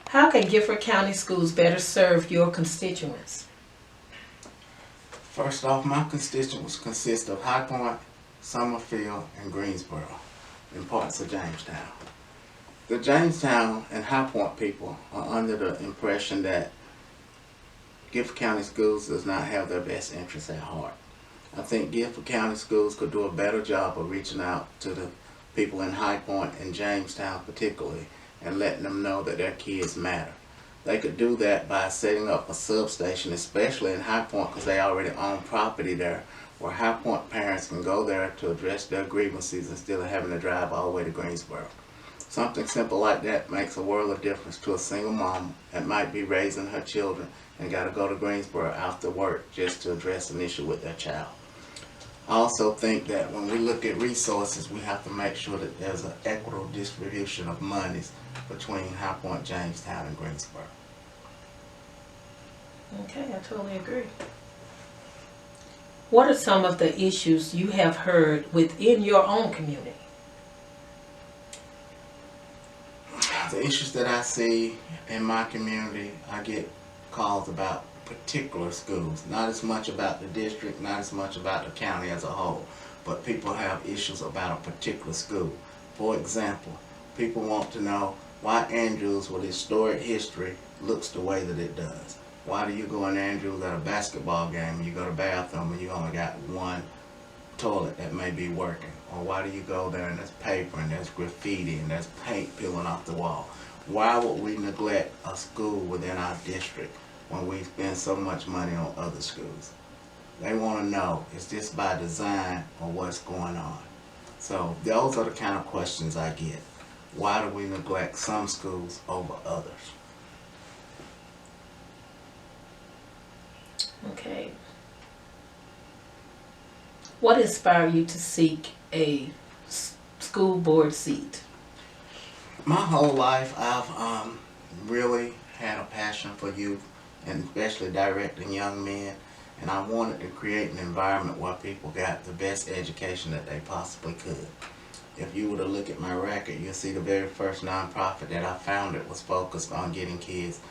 How can Guilford County Schools better serve your constituents? First off, my constituents consist of High Point, Summerfield, and Greensboro, and parts of Jamestown. The Jamestown and High Point people are under the impression that Guilford County Schools does not have their best interests at heart. I think Guilford County Schools could do a better job of reaching out to the people in High Point and Jamestown particularly and letting them know that their kids matter. They could do that by setting up a substation, especially in High Point because they already own property there, where High Point parents can go there to address their grievances instead of having to drive all the way to Greensboro. Something simple like that makes a world of difference to a single mom that might be raising her children and got to go to Greensboro after work just to address an issue with their child. I also think that when we look at resources, we have to make sure that there's an equitable distribution of monies between High Point, Jamestown, and Greensboro. Okay, I totally agree. What are some of the issues you have heard within your own community? The issues that I see in my community, I get calls about particular schools, not as much about the district, not as much about the county as a whole, but people have issues about a particular school. For example, people want to know why Andrews with historic history looks the way that it does. Why do you go in Andrews at a basketball game and you go to the bathroom and you only got one toilet that may be working? Or why do you go there and there's paper and there's graffiti and there's paint peeling off the wall? Why would we neglect a school within our district when we spend so much money on other schools? They want to know, is this by design or what's going on? So those are the kind of questions I get. Why do we neglect some schools over others? Okay. What inspired you to seek a school board seat? My whole life I've really had a passion for youth, and especially directing young men, and I wanted to create an environment where people got the best education that they possibly could. If you were to look at my record, you'll see the very first nonprofit that I founded was focused on getting kids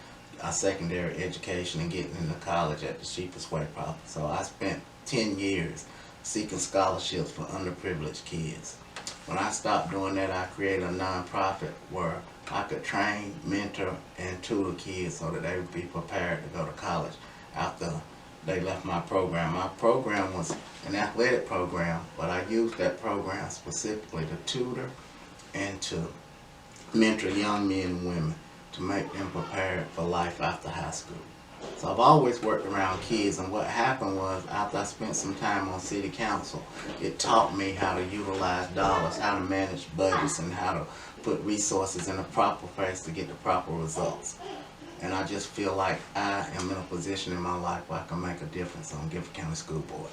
a secondary education and getting into college at the cheapest way possible. So I spent 10 years seeking scholarships for underprivileged kids. When I stopped doing that, I created a nonprofit where I could train, mentor, and tutor kids so that they would be prepared to go to college after they left my program. My program was an athletic program, but I used that program specifically to tutor and to mentor young men and women to make them prepared for life after high school. So I've always worked around kids, and what happened was after I spent some time on city council, it taught me how to utilize dollars, how to manage budgets, and how to put resources in the proper place to get the proper results. And I just feel like I am in a position in my life where I can make a difference on Guilford County School Board.